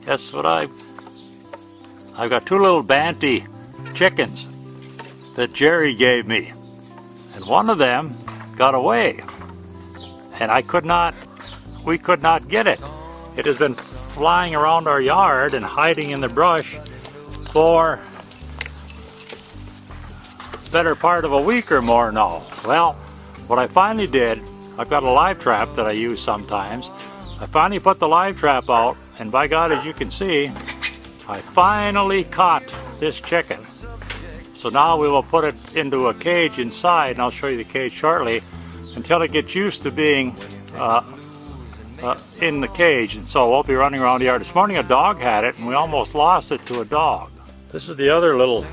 Guess what I've got two little Bantee chickens that Jerry gave me. And one of them got away. And we could not get it. It has been flying around our yard and hiding in the brush for the better part of a week or more now. Well, what I finally did, I've got a live trap that I use sometimes. I finally put the live trap out, and by God, as you can see, I finally caught this chicken. So now we will put it into a cage inside, and I'll show you the cage shortly, until it gets used to being in the cage. And so we'll be running around the yard. This morning a dog had it, and we almost lost it to a dog. This is the other little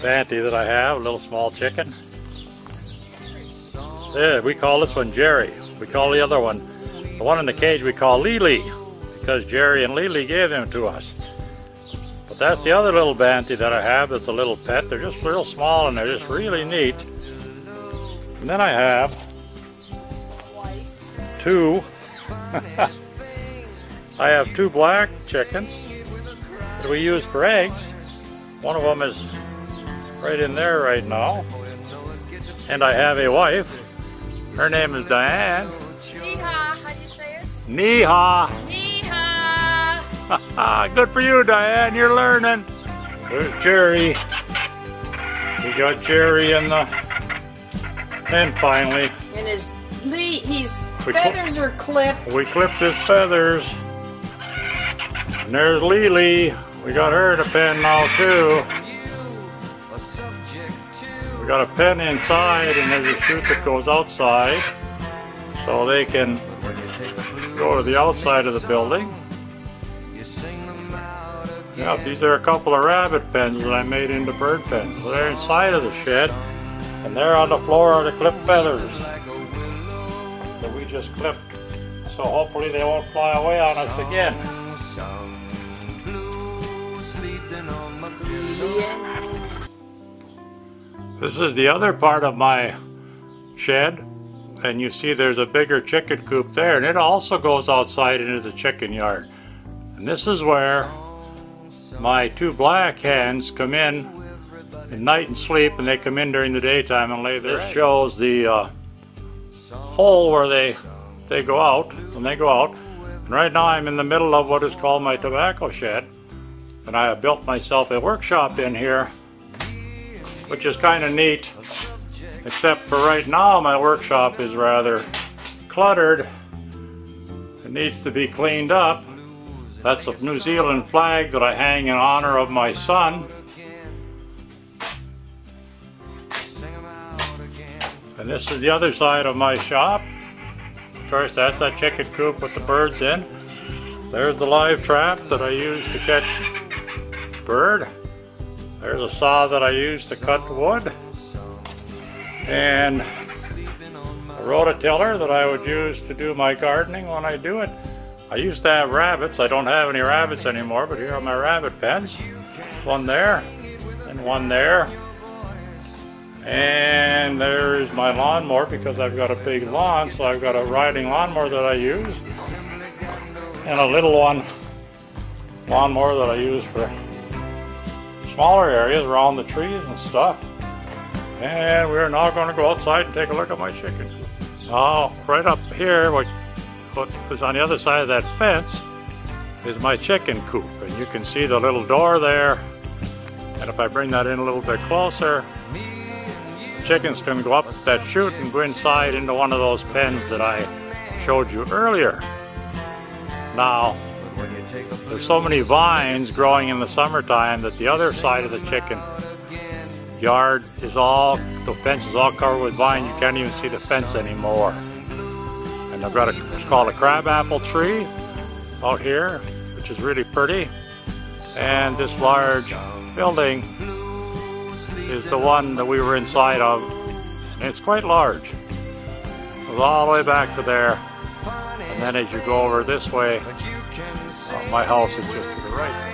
Bantee that I have, a little small chicken. Yeah, we call this one Jerry. We call the other one, the one in the cage, we call Lily, because Jerry and Lily gave them to us. But that's the other little Bantee that I have that's a little pet. They're just real small and they're just really neat. And then I have two I have two black chickens that we use for eggs. One of them is right in there right now. And I have a wife. Her name is Diane. Neha, how do you say it? Neha. Neha. Good for you, Diane. You're learning. There's Jerry. We got Jerry in the pen finally. And his feathers are clipped. We clipped his feathers. And there's Lily. We got her in a pen now too. We got a pen inside, and there's a chute that goes outside, so they can go to the outside of the building. Yeah, these are a couple of rabbit pens that I made into bird pens. So they're inside of the shed, and there on the floor are the clipped feathers that we just clipped. So hopefully they won't fly away on us again. This is the other part of my shed, and you see there's a bigger chicken coop there, and it also goes outside into the chicken yard. And this is where my two black hens come in at night and sleep, and they come in during the daytime and lay their eggs. This shows the hole where they go out, when they go out. And right now I'm in the middle of what is called my tobacco shed, and I have built myself a workshop in here, which is kind of neat, except for right now my workshop is rather cluttered. It needs to be cleaned up. That's a New Zealand flag that I hang in honor of my son. And this is the other side of my shop. Of course, that's that chicken coop with the birds in. There's the live trap that I use to catch bird. There's a saw that I use to cut wood, and a rototiller that I would use to do my gardening when I do it. I used to have rabbits. I don't have any rabbits anymore, but here are my rabbit pens. One there, and one there. And there's my lawnmower, because I've got a big lawn, so I've got a riding lawnmower that I use, and a little one lawnmower that I use for smaller areas around the trees and stuff. And we're now going to go outside and take a look at my chicken. Now, right up here, what was on the other side of that fence is my chicken coop. And you can see the little door there. And if I bring that in a little bit closer, the chickens can go up that chute and go inside into one of those pens that I showed you earlier. Now, there's so many vines growing in the summertime that the other side of the chicken yard is the fence is all covered with vine. You can't even see the fence anymore. And I've got it's called a crabapple tree out here, which is really pretty. And this large building is the one that we were inside of. And it's quite large. It goes all the way back to there. And then as you go over this way, my house is just to the right.